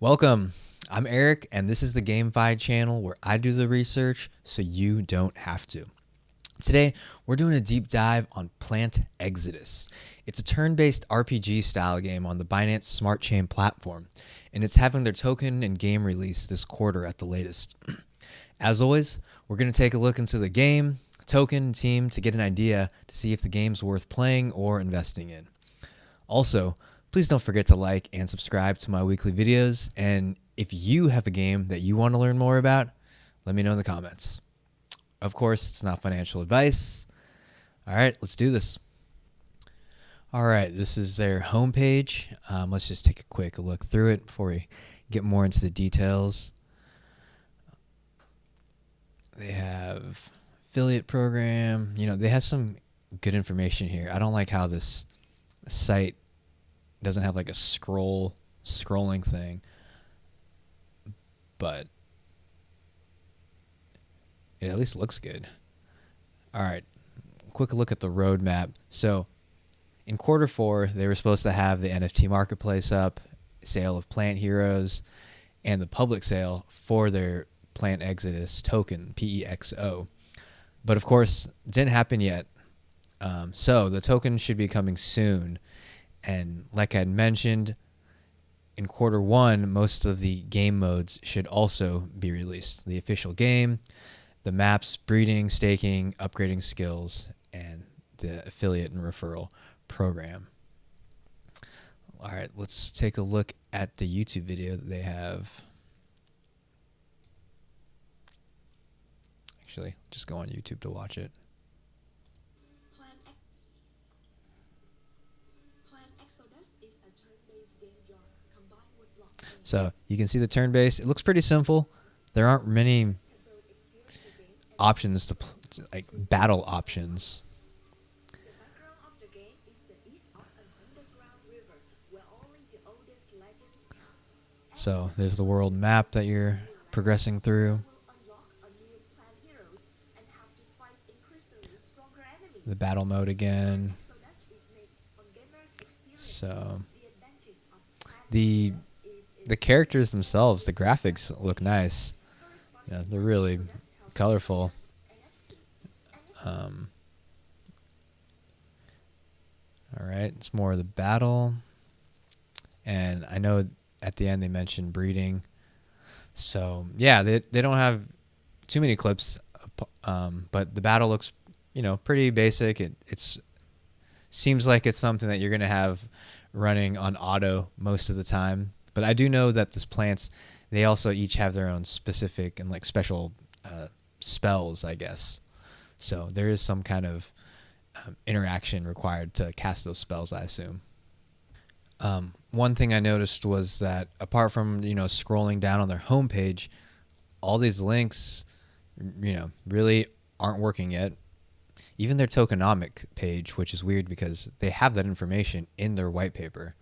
Welcome. I'm Eric, and this is the GameFi channel where I do the research so you don't have to. Today, we're doing a deep dive on Plant Exodus. It's a turn-based RPG style game on the Binance Smart Chain platform, and it's having their token and game release this quarter at the latest. As always, we're going to take a look into the game, token, and team to get an idea to see if the game's worth playing or investing in. Also, please don't forget to like and subscribe to my weekly videos, and if you have a game that you want to learn more about, let me know in the comments. Of course, it's not financial advice. All right, let's do this. All right, this is their homepage. Let's just take a quick look through it before we get more into the details. They have affiliate program. You know, they have some good information here. I don't like how this site doesn't have like a scrolling thing, but it at least looks good. All right, quick look at the roadmap. So in Q4, they were supposed to have the NFT marketplace up, sale of Plant Heroes, and the public sale for their Plant Exodus token, PEXO. But of course, it didn't happen yet. So the token should be coming soon. And like I had mentioned, in Q1, most of the game modes should also be released. The official game, the maps, breeding, staking, upgrading skills, and the affiliate and referral program. All right, let's take a look at the YouTube video that they have. Actually, just go on YouTube to watch it. So you can see the turn-based. It looks pretty simple. There aren't many options to like battle options. So there's the world map that you're progressing through. The battle mode again. So the characters themselves, the graphics look nice. Yeah, they're really colorful. All right, it's more of the battle. And I know at the end they mentioned breeding. So yeah, they don't have too many clips, but the battle looks, pretty basic. It's seems like it's something that you're going to have running on auto most of the time. But I do know that these plants, they also each have their own specific and like special spells, I guess. So there is some kind of interaction required to cast those spells, I assume. One thing I noticed was that apart from, scrolling down on their homepage, all these links, really aren't working yet. Even their tokenomic page, which is weird because they have that information in their white paper.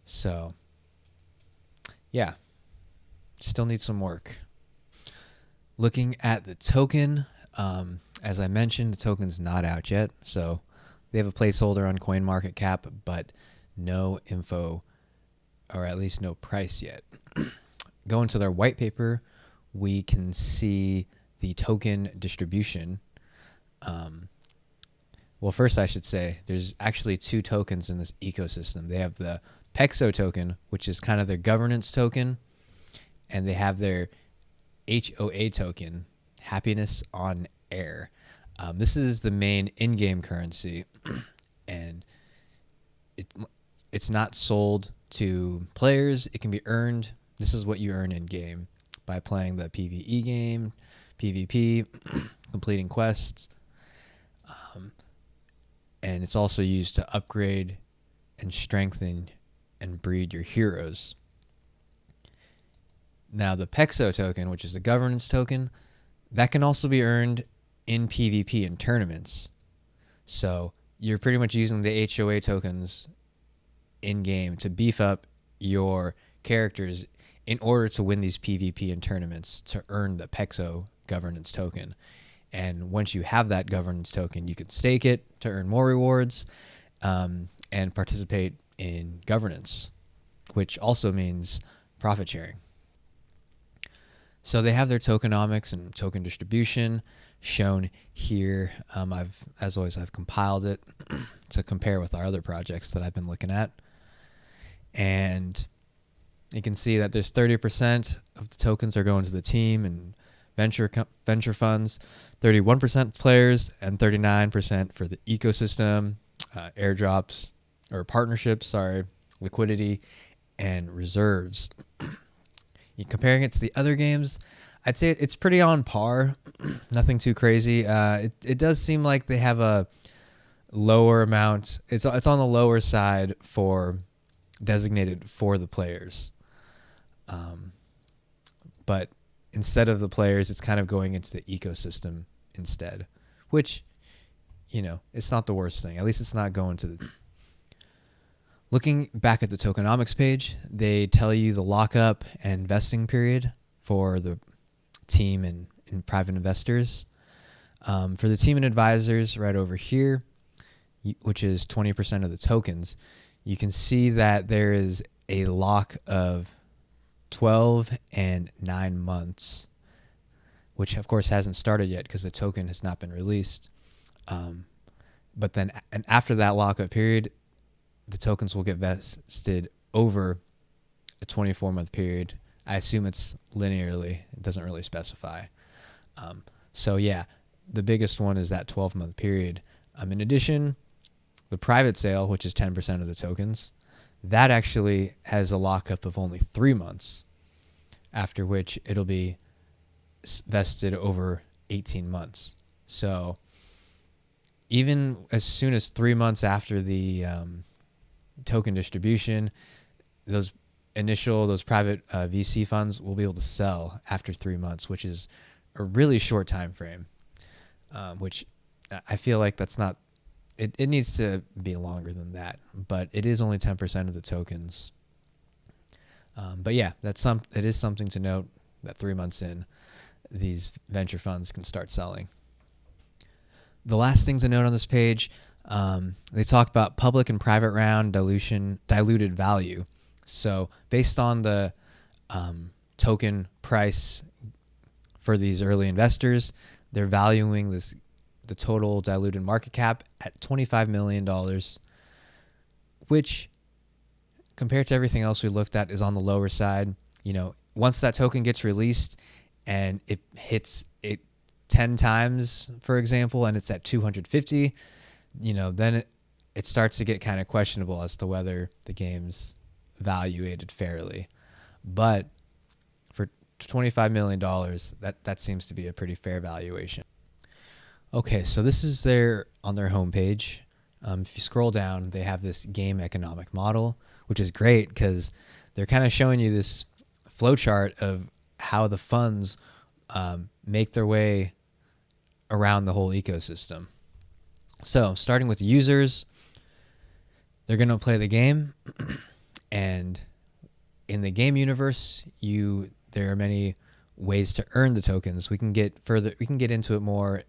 So, yeah, still need some work. Looking at the token, as I mentioned, the token's not out yet. So they have a placeholder on CoinMarketCap, but no info, or at least no price yet. Going to their white paper, we can see the token distribution. Well, first I should say there's actually two tokens in this ecosystem. They have the PEXO token, which is kind of their governance token, and they have their HOA token, Happiness on Air. This is the main in-game currency, and it's not sold to players. It can be earned. This is what you earn in-game by playing the PvE game, PvP, completing quests, and it's also used to upgrade and strengthen and breed your heroes. Now, the PEXO token, which is the governance token, that can also be earned in PvP and tournaments. So you're pretty much using the HOA tokens in-game to beef up your characters in order to win these PvP and tournaments to earn the PEXO governance token. And once you have that governance token, you can stake it to earn more rewards and participate in governance. which also means profit sharing. So they have their tokenomics and token distribution shown here. As always, I've compiled it to compare with our other projects that I've been looking at. And you can see that there's 30% of the tokens are going to the team and venture funds, 31% players, and 39% for the ecosystem, airdrops, or partnerships, liquidity, and reserves. Comparing it to the other games, I'd say it's pretty on par. Nothing too crazy. It does seem like they have a lower amount. It's on the lower side for designated for the players. But instead of the players, it's kind of going into the ecosystem instead, which, it's not the worst thing. At least it's not going to the... Looking back at the tokenomics page, they tell you the lockup and vesting period for the team and private investors. For the team and advisors right over here, which is 20% of the tokens, you can see that there is a lock of 12 and 9 months, which of course hasn't started yet because the token has not been released. But then after that lockup period, the tokens will get vested over a 24-month period. I assume it's linearly. It doesn't really specify. So yeah, the biggest one is that 12-month period. In addition, the private sale, which is 10% of the tokens, that actually has a lockup of only 3 months, after which it'll be vested over 18 months. So even as soon as 3 months after the token distribution, those private VC funds will be able to sell after 3 months, which is a really short time frame, which I feel like that's not... It needs to be longer than that, but it is only 10% of the tokens. But yeah, it is something to note that 3 months in, these venture funds can start selling. The last thing to note on this page, they talk about public and private round diluted value. So based on the token price for these early investors, they're valuing the total diluted market cap at $25 million, which compared to everything else we looked at is on the lower side. Once that token gets released and it hits it 10 times, for example, and it's at 250, then it starts to get kind of questionable as to whether the game's valuated fairly. But for $25 million, that seems to be a pretty fair valuation. Okay, so this is on their homepage. If you scroll down, they have this game economic model, which is great because they're kind of showing you this flowchart of how the funds make their way around the whole ecosystem. So starting with users, they're going to play the game, and in the game universe, there are many ways to earn the tokens. We can get into it more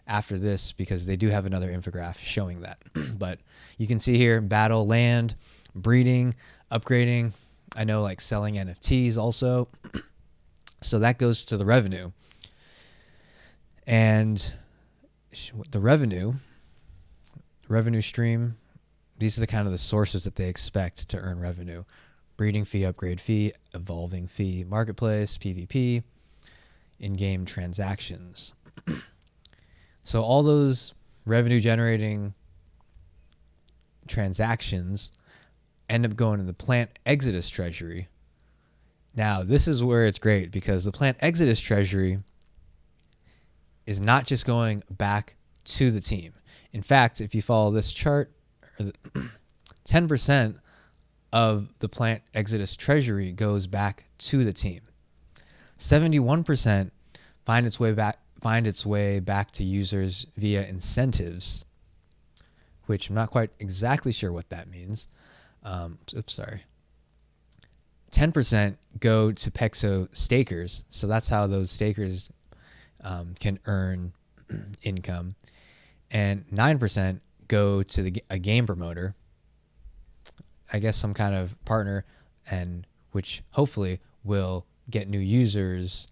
after this because they do have another infographic showing that. But you can see here, battle, land, breeding, upgrading. I know like selling NFTs also. So that goes to the revenue. And the revenue stream, these are the kind of the sources that they expect to earn revenue. Breeding fee, upgrade fee, evolving fee, marketplace, PvP, in-game transactions. So all those revenue generating transactions end up going to the plant exodus treasury. Now, this is where it's great because the plant exodus treasury is not just going back to the team. In fact, if you follow this chart, 10% of the plant exodus treasury goes back to the team. 71% find its way back to users via incentives, which I'm not quite exactly sure what that means. 10% go to PEXO stakers, so that's how those stakers can earn income, and 9% go to a game promoter, I guess some kind of partner, and which hopefully will get new users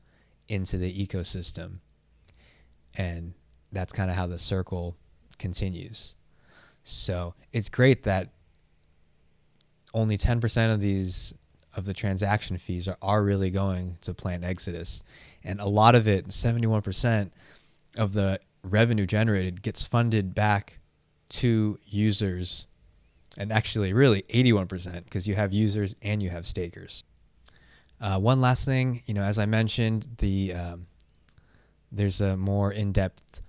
into the ecosystem. And that's kind of how the circle continues. So it's great that only 10% of the transaction fees are really going to Planned Exodus. And a lot of it, 71% of the revenue generated, gets funded back to users. And actually really 81%, because you have users and you have stakers. One last thing, as I mentioned, there's a more in-depth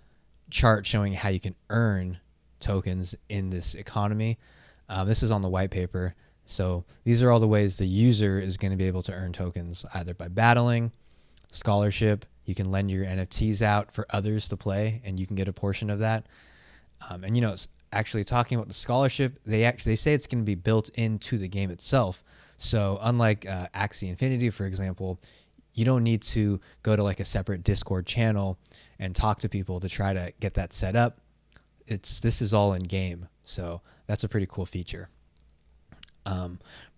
chart showing how you can earn tokens in this economy. This is on the white paper. So these are all the ways the user is going to be able to earn tokens, either by battling, scholarship. You can lend your NFTs out for others to play, and you can get a portion of that. And actually talking about the scholarship, they say it's going to be built into the game itself. So unlike Axie Infinity, for example, you don't need to go to like a separate Discord channel and talk to people to try to get that set up. This is all in game, so that's a pretty cool feature.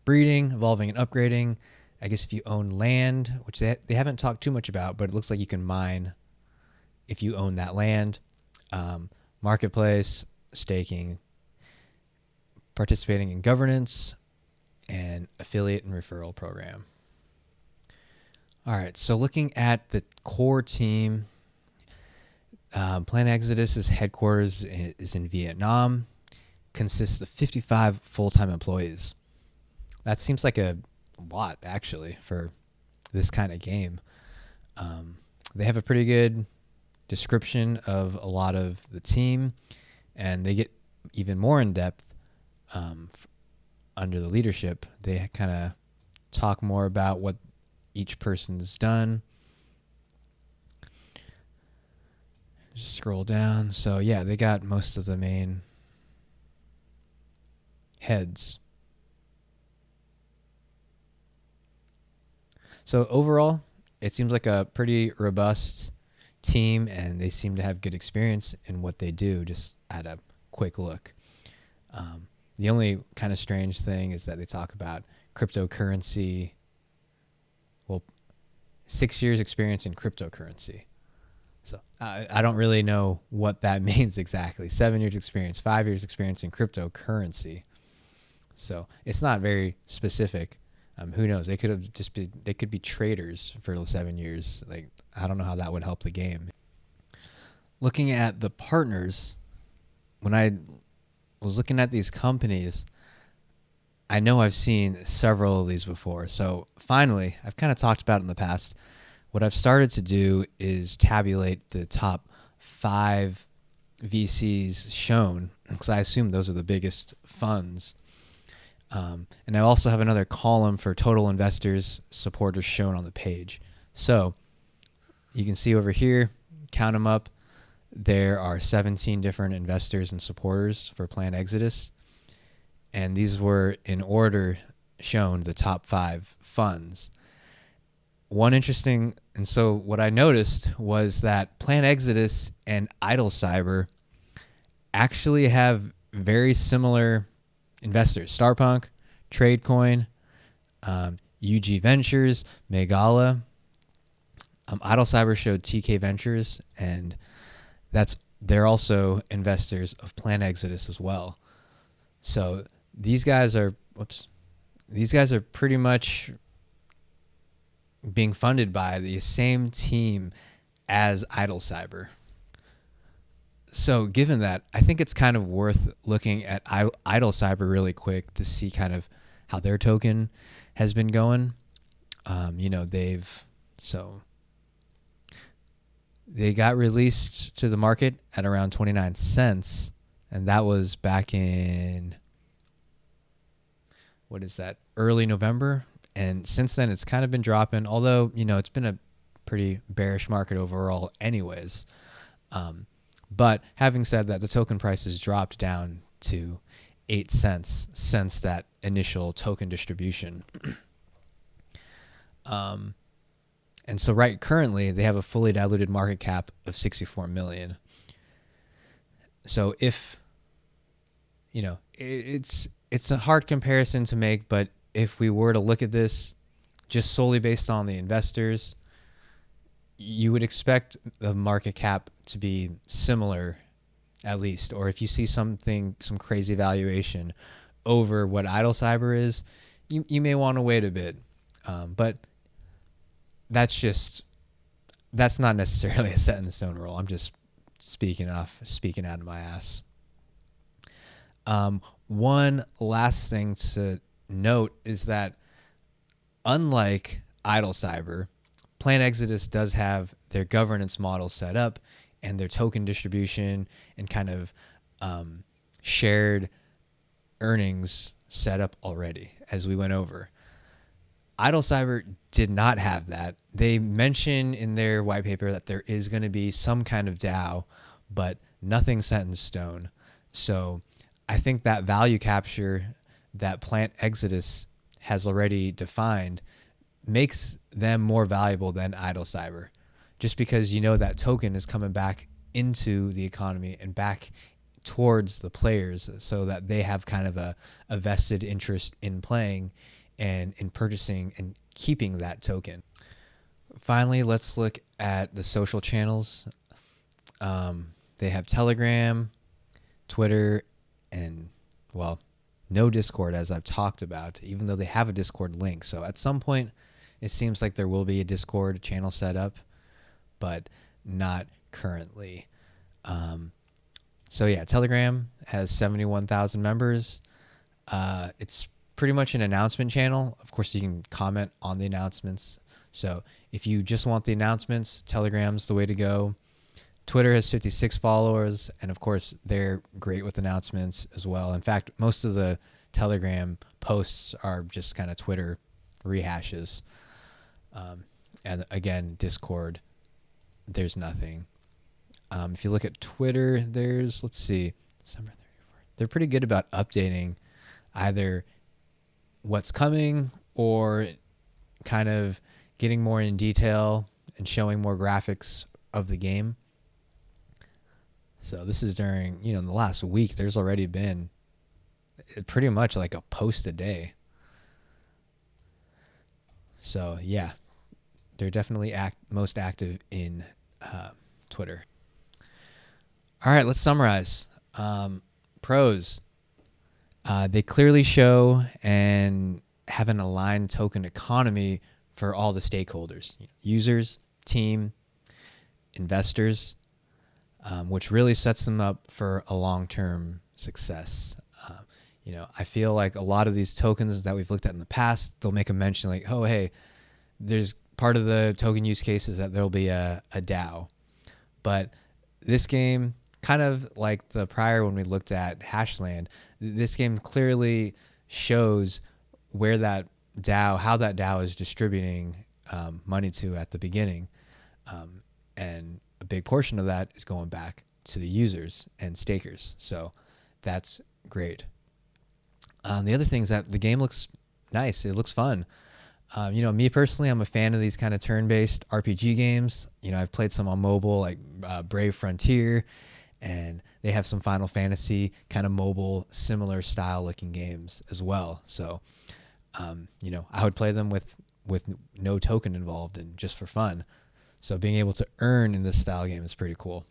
Breeding, evolving, and upgrading. I guess if you own land, which they haven't talked too much about, but it looks like you can mine if you own that land. Marketplace, staking, participating in governance, and affiliate and referral program. All right, so looking at the core team, Planned Exodus's headquarters is in Vietnam, consists of 55 full-time employees. That seems like a lot, actually, for this kind of game. They have a pretty good description of a lot of the team, and they get even more in-depth under the leadership. They kind of talk more about what each person's done. Just scroll down. So yeah, they got most of the main heads. So overall, it seems like a pretty robust team, and they seem to have good experience in what they do, just at a quick look. The only kind of strange thing is that they talk about cryptocurrency. Well, 6 years experience in cryptocurrency. So I don't really know what that means exactly. 7 years experience, 5 years experience in cryptocurrency. So it's not very specific. Who knows? They could be traders for 7 years. Like, I don't know how that would help the game. Looking at the partners, when I was looking at these companies, I know I've seen several of these before. So finally, I've kind of talked about it in the past. What I've started to do is tabulate the top 5 VCs shown, because I assume those are the biggest funds. And I also have another column for total investors, supporters shown on the page. So you can see over here, count them up. There are 17 different investors and supporters for Planned Exodus. And these were in order shown, the top 5 funds. So what I noticed was that Planned Exodus and Idle Cyber actually have very similar investors. Starpunk, Tradecoin, UG Ventures, Megala. Idle Cyber showed TK Ventures, and they're also investors of Planned Exodus as well. So these guys are pretty much being funded by the same team as Idle Cyber. So given that, I think it's kind of worth looking at Idle Cyber really quick to see kind of how their token has been going. They got released to the market at around 29 cents, and that was back in, early November. And since then, it's kind of been dropping, although, it's been a pretty bearish market overall anyways. But having said that, the token price has dropped down to 8 cents since that initial token distribution. And so currently, they have a fully diluted market cap of 64 million. So if, it's a hard comparison to make, but if we were to look at this just solely based on the investors, you would expect the market cap to be similar at least. Or if you see some crazy valuation over what Idle Cyber is, you may want to wait a bit. But that's not necessarily a set in the stone rule. I'm just speaking out of my ass. One last thing to note is that unlike Idle Cyber, Plan Exodus does have their governance model set up and their token distribution and kind of shared earnings set up already, as we went over. Idle Cyber did not have that. They mention in their white paper that there is going to be some kind of DAO, but nothing set in stone. So I think that value capture that Plant Exodus has already defined makes them more valuable than Idle Cyber, just because that token is coming back into the economy and back towards the players, so that they have kind of a vested interest in playing and in purchasing and keeping that token. Finally, let's look at the social channels. They have Telegram, Twitter, and, well, no Discord, as I've talked about, even though they have a Discord link. So at some point, it seems like there will be a Discord channel set up, but not currently. So yeah, Telegram has 71,000 members. It's pretty much an announcement channel. Of course, you can comment on the announcements. So if you just want the announcements, Telegram's the way to go. Twitter has 56 followers, and of course, they're great with announcements as well. In fact, most of the Telegram posts are just kind of Twitter rehashes. And again, Discord, there's nothing. If you look at Twitter, there's, let's see, December 34th. They're pretty good about updating either what's coming or kind of getting more in detail and showing more graphics of the game. So this is during, in the last week, there's already been pretty much like a post a day. So yeah, they're definitely most active in Twitter. All right, let's summarize. Pros. They clearly show and have an aligned token economy for all the stakeholders, users, team, investors, which really sets them up for a long-term success. I feel like a lot of these tokens that we've looked at in the past, they'll make a mention like, oh, hey, there's part of the token use case is that there'll be a DAO. But this game, kind of like the prior when we looked at Hashland, this game clearly shows where that DAO, how that DAO is distributing money to at the beginning. And a big portion of that is going back to the users and stakers. So that's great. The other thing is that the game looks nice. It looks fun. Me personally, I'm a fan of these kind of turn-based RPG games. I've played some on mobile, like Brave Frontier, and they have some Final Fantasy kind of mobile, similar style-looking games as well. So, I would play them with no token involved and just for fun. So being able to earn in this style game is pretty cool.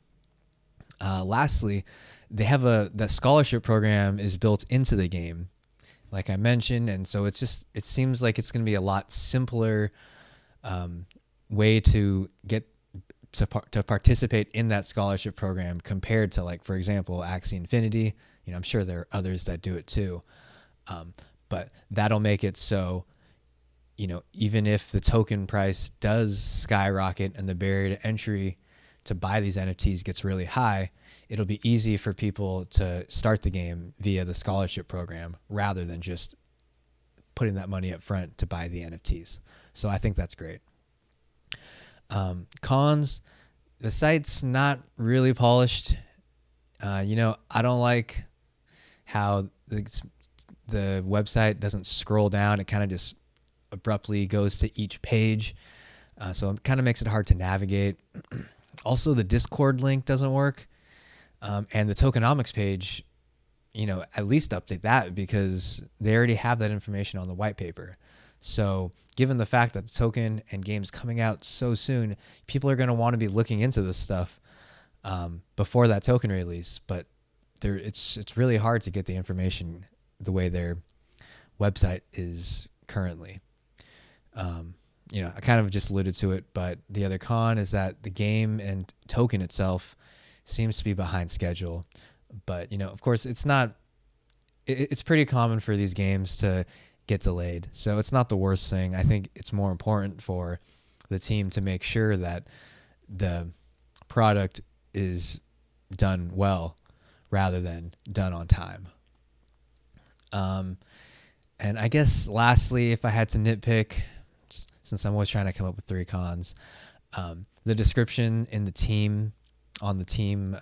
Lastly, they have the scholarship program is built into the game, like I mentioned, and so it seems like it's going to be a lot simpler way to get to participate in that scholarship program compared to, like, for example, Axie Infinity. I'm sure there are others that do it too, but that'll make it so, even if the token price does skyrocket and the barrier to entry to buy these NFTs gets really high, it'll be easy for people to start the game via the scholarship program rather than just putting that money up front to buy the NFTs. So I think that's great. Cons, the site's not really polished. I don't like how the website doesn't scroll down. It kind of just abruptly goes to each page. So it kind of makes it hard to navigate. Also, the Discord link doesn't work. And the tokenomics page at least update that, because they already have that information on the white paper. So given the fact that the token and games coming out so soon, people are going to want to be looking into this stuff before that token release. But it's really hard to get the information the way their website is currently. I kind of just alluded to it, but the other con is that the game and token itself seems to be behind schedule. But, of course, it's pretty common for these games to get delayed. So it's not the worst thing. I think it's more important for the team to make sure that the product is done well rather than done on time. And I guess lastly, if I had to nitpick, since I'm always trying to come up with 3 cons, the description in on the team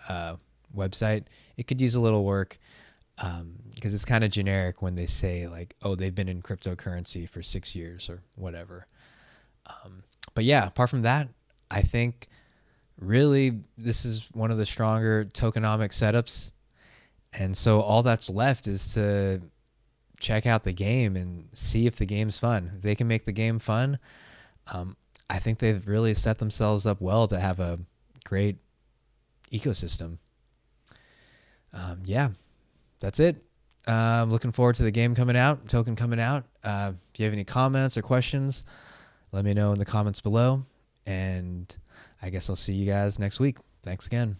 website, it could use a little work, because it's kind of generic when they say like, oh, they've been in cryptocurrency for 6 years or whatever. But yeah, apart from that, I think really this is one of the stronger tokenomic setups. And so all that's left is to check out the game and see if the game's fun. If they can make the game fun, I think they've really set themselves up well to have a great ecosystem. Yeah, that's it. I'm looking forward to the game coming out, token coming out. If you have any comments or questions, let me know in the comments below. And I guess I'll see you guys next week. Thanks again.